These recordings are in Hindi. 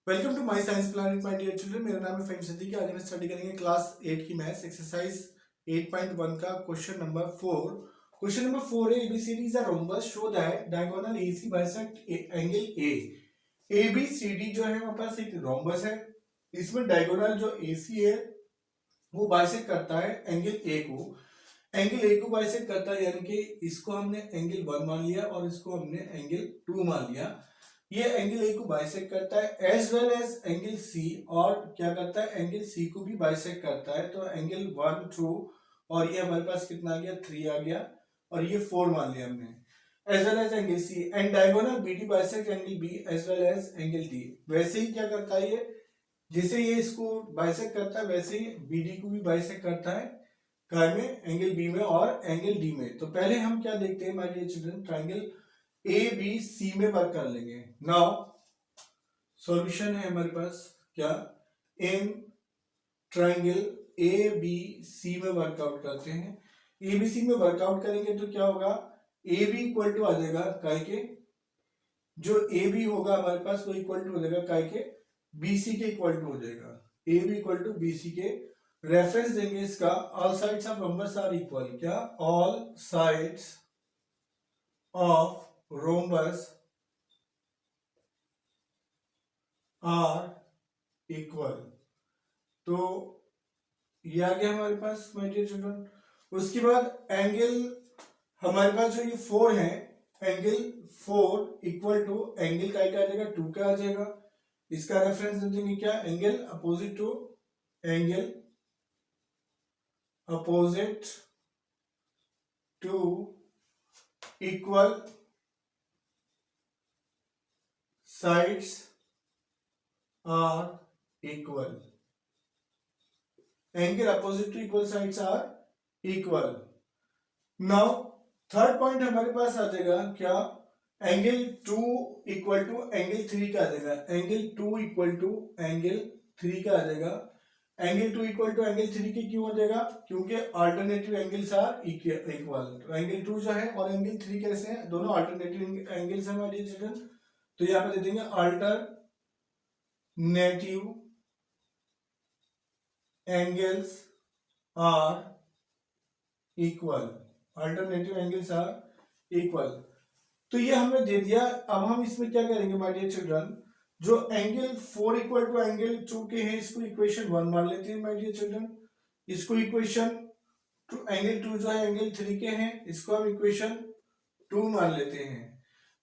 Welcome to my science planet my dear children. मेरा नाम है फहीम सिद्दीकी। आज हम स्टडी करेंगे क्लास 8 की मैथ्स एक्सरसाइज 8.1 का क्वेश्चन नंबर 4। क्वेश्चन नंबर 4 है ABCD is a rhombus show that diagonal AC bisect angle A. ABCD जो है हमारे पास एक रोम्बस है, इसमें डायगोनल जो एसी है वो बाइसेक्ट करता है एंगल ए को। एंगल ए को बाइसेक्ट करता है यानी कि इसको हमने एंगल 1 मान लिया और इसको हमने एंगल 2 मान लिया। ये एंगल ए को बाइसेक्ट करता है as well as angle C, और क्या करता है एंगल सी को भी बाइसेक्ट करता है। तो एंगल 1 2 और ये हमारे पास कितना आ गया 3 आ गया, और ये 4 मान लिया हमने as well as angle C. And diagonal BD bisect angle B as well as angle D. वैसे ही क्या करता है ये, जैसे ये इसको बाइसेक्ट करता है वैसे ही बीडी को भी बाइसेक्ट करता है काय में, एंगल बी में और एंगल डी में। तो पहले हम क्या देखते हैं my dear children, triangle A B C में वर्क कर लेंगे। नाउ सॉल्यूशन है हमारे पास क्या, in triangle A B C में वर्कआउट करते हैं। ए बी सी में वर्कआउट करेंगे तो क्या होगा, ए बी इक्वल टू आ जाएगा काय के, जो ए बी होगा हमारे पास वो इक्वल टू हो जाएगा काय के बी सी के इक्वल टू हो जाएगा। A B equal to B C के रेफरेंस देंगे इसका, all sides of rhombus are equal. क्या, all sides of rhombus are equal. तो ये आ गया हमारे पास माय डियर चिल्ड्रन। उसके बाद एंगल हमारे पास जो ये 4 है, एंगल 4 इक्वल टू एंगल का आ जाएगा 2 का आ जाएगा। इसका रेफरेंस दे देंगे क्या, angle opposite to angle opposite to equal sides are equal. Angle opposite to equal sides are equal. Now third point हमारे पास आ जाएगा क्या, एंगल 2 इक्वल टू एंगल 3 का आ जाएगा। एंगल 2 इक्वल टू एंगल 3 का आ जाएगा। एंगल 2 इक्वल टू एंगल 3 के क्यों हो जाएगा, क्योंकि अल्टरनेटिव एंगल्स आर इक्वल। तो एंगल 2 जो है और एंगल 3 कैसे हैं, दोनों अल्टरनेटिव एंगल्स हैं हमारे चिल्ड्रन। तो यहाँ पे दे देंगे alternative angles are equal. Alternative angles are equal. तो ये हमने दे दिया। अब हम इसमें क्या करेंगे माय डियर चिल्ड्रन, जो एंगल 4 इक्वल टू एंगल 2 के हैं इसको इक्वेशन 1 मान लेते हैं माय डियर चिल्ड्रन। इसको इक्वेशन एंगल 2 जो है एंगल 3 के हैं इसको हम इक्वेशन 2 मान लेते हैं।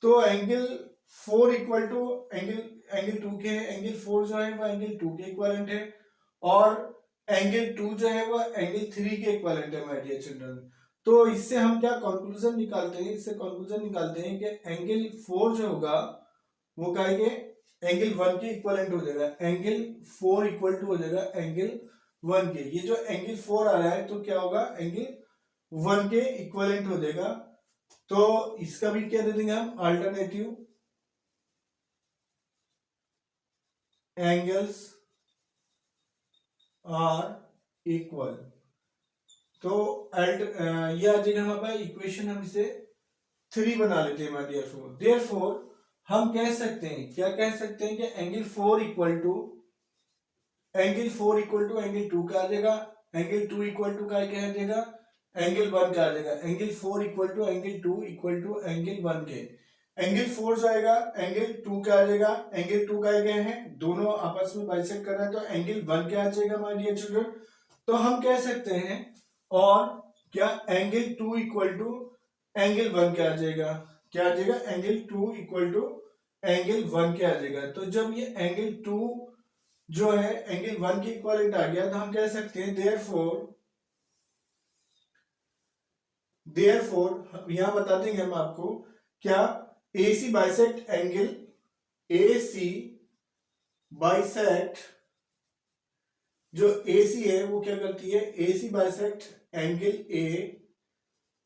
तो एंगल 4 इक्वल टू एंगल 2 के हैं, एंगल 4 जो है वह एंगल 2 के इक्विवेलेंट है, और एंगल 2 जो है वह एंगल 3 के इक्विवेलेंट है माय डियर चिल्ड्रन। तो इससे हम क्या कंक्लूजन निकालते हैं, इससे कंक्लूजन निकालते हैं कि एंगल 4 जो होगा वो कहेंगे एंगल 1 के इक्विवेलेंट हो जाएगा। एंगल 4 इक्वल टू हो जाएगा एंगल 1 के। ये जो एंगल 4 आ रहा है तो क्या होगा, एंगल 1 के इक्विवेलेंट हो जाएगा। तो इसका भी क्या दे देंगे हम, अल्टरनेटिव एंगल्स आर इक्वल। तो ये आ जाएगा हमारे पास इक्वेशन, हम इसे 3 बना लेते हैं माय डियर फोर। देयरफॉर हम कह सकते हैं, क्या कह सकते हैं कि एंगल 4 इक्वल टू एंगल 2 का आ जाएगा। एंगल 2 इक्वल टू का क्या आ जाएगा, एंगल 1 का आ जाएगा। Angle 4 equal to angle 2 equal to angle 1 के। एंगल 4 जाएगा एंगल 2 का आ जाएगा। एंगल 2 का गए हैं, दोनों आपस में बाइसेक्ट कर रहे हैं, तो एंगल 1 क्या आ जाएगा माय डियर चिल्ड्रन। तो हम कह सकते हैं, और क्या एंगल 2 इक्वल टू एंगल 1 क्या आ जाएगा, क्या आ जाएगा, एंगल 2 इक्वल टू एंगल 1 क्या आ जाएगा। तो जब ये एंगल 2 जो है एंगल 1 के इक्विवेलेंट आ गया तो हम कह सकते हैं देयरफॉर यहां बता देंगे हम आपको, क्या AC bisect angle AC bisect जो AC है वो क्या करती है, AC bisect angle A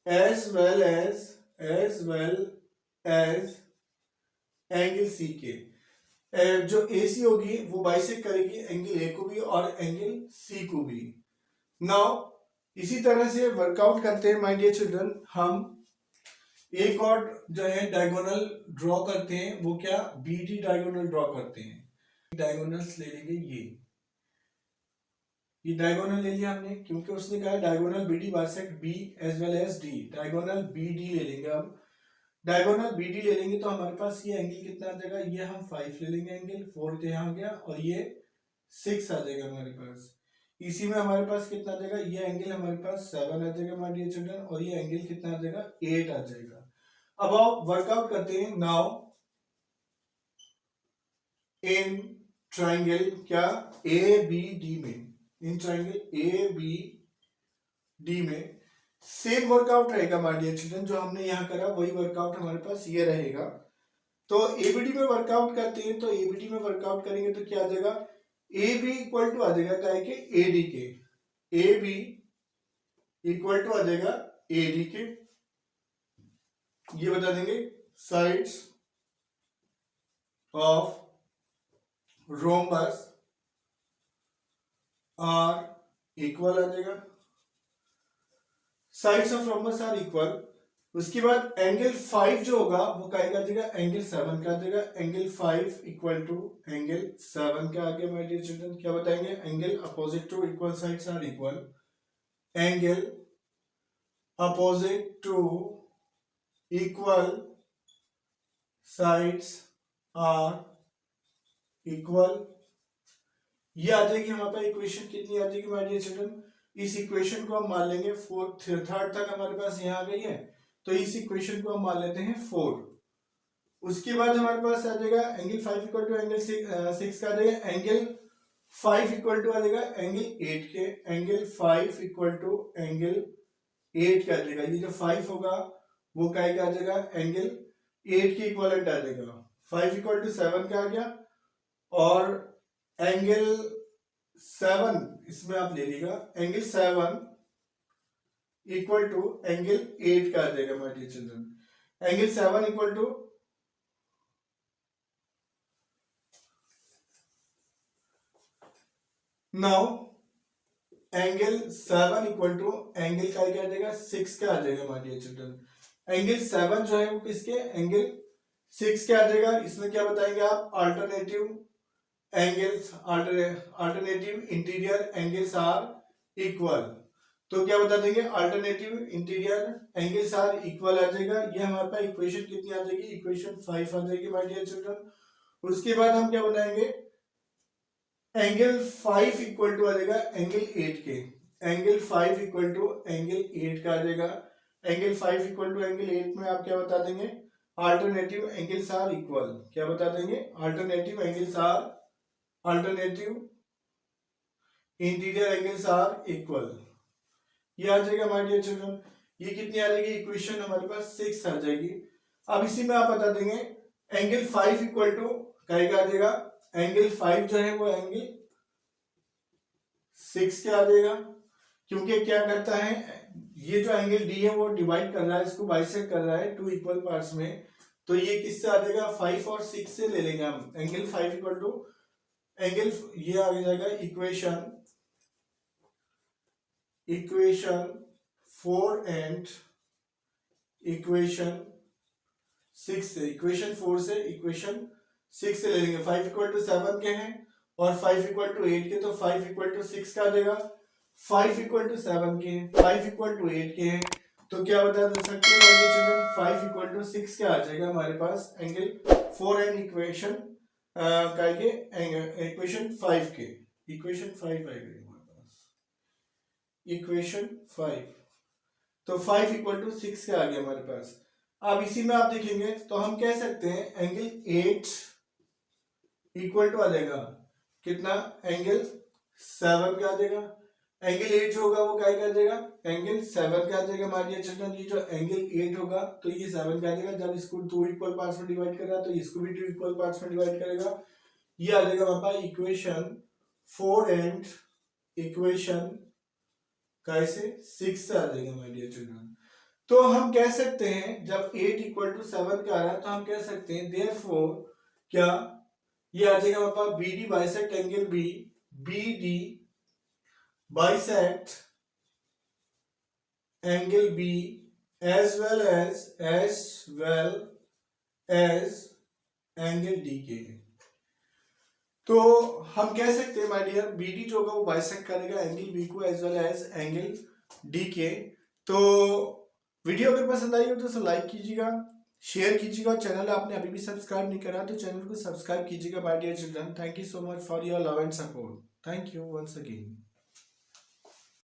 as well as angle C के। जो AC होगी वो बाइसेक्ट करेगी एंगल A को भी और एंगल C को भी। नाउ इसी तरह से वर्कआउट करते हैं माय डियर चिल्ड्रन। हम एक और जो है डायगोनल ड्रॉ करते हैं, वो क्या, BD डायगोनल ड्रॉ करते हैं। डायगोनल्स ले लेंगे ये डायगोनल ले लिया हमने, क्योंकि उसने कहा diagonal B D bisect B as well as D. Diagonal B D ले लेंगे। अब डायगोनल बी डी ले लेंगे तो हमारे पास ये एंगल कितना आ जाएगा, ये हम 5 ले लेंगे एंगल, 4 तो यहाँ गया, और ये 6 आ जाएगा हमारे पास। इसी में हमारे पास कितना आ जाएगा, ये एंगल हमारे पास 7 आ जाएगा माय डियर चिल्ड्रन, और ये एंगल कितना आ जाएगा, 8 आ जाएगा। अब आप वर्कआउट करते हैं नाउ इन ट्राइंगल क्या ए बी डी में, in triangle A B D में सेम वर्कआउट रहेगा माय डियर चिल्ड्रन, जो हमने यहाँ करा वही वर्कआउट हमारे पास ये रहेगा। तो एबीडी में वर्कआउट करते हैं, तो एबीडी में वर्कआउट करेंगे तो क्या आ जाएगा, ए बी इक्वल टू आ जाएगा क्या के एडी के, ए बी इक्वल टू आ जाएगा एडी के, ये बता देंगे sides of rhombus are equal आ जाएगा, sides of rhombus are equal. उसके बाद एंगल 5 जो होगा वो क्या आ जाएगा, एंगल 7 का आ जाएगा। एंगल 5 इक्वल टू एंगल 7 का आगे माय डियर चिल्ड्रन क्या बताएंगे, angle opposite to equal sides are equal, angle opposite to equal sides are equal. ये आ जाएगी हमारे पास इक्वेशन, कितनी आ जाएगी माय डियर चिल्ड्रन, इस इक्वेशन को हम मान लेंगे 4 थर्ड तक हमारे पास यहाँ आ गई है, तो इस इक्वेशन को हम मान लेते हैं 4। उसके बाद हमारे पास आ जाएगा एंगल 5 इक्वल टू एंगल 6 का आ जाएगा, एंगल 5 इक्वल टू आ जाएगा एंगल 8 के, एंगल 5 इक्वल टू एंगल 8 का आ जाएगा। ये जो 5 होगा वो क्या आ जाएगा, एंगल 8 के इक्वलेंट आ जाएगा। 5 इक्वल टू 7 का आ गया, और एंगल 7 इसमें आप ले लीजिएगा, एंगल 7 इक्वल टू एंगल 8 का आ जाएगा my dear children. Angle 7 equal to now angle 7 equal to angle का क्या आ जाएगा, 6 का आ जाएगा माय डियर चिल्ड्रन। एंगल 7 जो है वो किसके, एंगल 6 क्या आ जाएगा, इसमें क्या बताएंगे आप, alternative angles, alternative interior angles are equal. तो क्या बता देंगे, alternative interior angles are equal आ जाएगा। ये हमारे पास इक्वेशन कितनी आ जाएगी, इक्वेशन 5 आ जाएगी माय डियर चिल्ड्रन। उसके बाद हम क्या बनाएंगे, एंगल 5 इक्वल टू आ जाएगा एंगल 8 के, एंगल 5 इक्वल टू एंगल 8 का आ जाएगा। एंगल 5 इक्वल टू एंगल 8 में आप क्या बता देंगे, अल्टरनेटिव एंगल्स आर इक्वल, क्या बता देंगे, alternative angles are, alternative interior angles are equal. ये आ जाएगा माय डियर चिल्ड्रन। ये कितनी आ जाएगी, इक्वेशन हमारे पास 6 आ जाएगी। अब इसी में आप बता देंगे एंगल 5 इक्वल टू क्या आ जाएगा, एंगल 5 जो है वो एंगल 6 क्या आ जाएगा, क्योंकि क्या करता है, ये जो एंगल डी है वो डिवाइड कर रहा है, इसको बाइसेक्ट कर रहा है 2 इक्वल पार्ट्स में, तो ये किससे आ जाएगा, 5 और 6 से ले लेंगे हम। एंगल 5 इक्वल टू एंगल, ये आ जाएगा इक्वेशन 4 एंड इक्वेशन 6 से, इक्वेशन 4 से इक्वेशन 6 से ले लेंगे। 5 इक्वल टू 7 के हैं और 5 इक्वल टू 8 के, तो 5 इक्वल टू 6 का आ जाएगा। 5 इक्वल टू 7 के हैं, 5 इक्वल टू 8 के हैं, तो क्या बता सकते हैं 5 इक्वल टू 6 क्या आ जाएगा हमारे पास, एंगल 4 एंड इक्वेशन का के इक्वेशन 5 के, इक्वेशन 5 आएगा हमारे पास, इक्वेशन 5। तो 5 इक्वल टू 6 का आ गया हमारे पास। अब इसी में आप देखेंगे तो हम कह सकते हैं एंगल 8 इक्वल टू आ जाएगा कितना, एंगल 7 का आ जाएगा। एंगल 8 जो होगा वो क्या आ जाएगा, एंगल 7 का आ जाएगा माय डियर चिल्ड्रन। ये जो एंगल 8 होगा तो ये 7 का आ जाएगा। जब इसको 2 इक्वल पार्ट्स में डिवाइड करेगा तो इसको भी 2 इक्वल पार्ट्स में डिवाइड करेगा। ये आ जाएगा हमारे पास इक्वेशन 4 एंड इक्वेशन कैसे 6 से आ जाएगा माय डियर चिल्ड्रन। तो हम कह सकते हैं जब 8 इक्वल टू 7 का आ रहा है तो हम कह सकते हैं देयरफॉर क्या, ये आ जाएगा हमारे पास B D bisect angle B, B D bisect angle B as well as angle D के। तो हम कह सकते हैं माय डियर बी डी जो होगा वो बाइसेक्ट करेगा एंगल बी को as well as angle D के। तो वीडियो अगर पसंद आई हो तो उसे लाइक कीजिएगा, शेयर कीजिएगा, और चैनल आपने अभी भी सब्सक्राइब नहीं करा तो चैनल को सब्सक्राइब कीजिएगा my dear children. Thank you so much for your love and support. Thank you once again.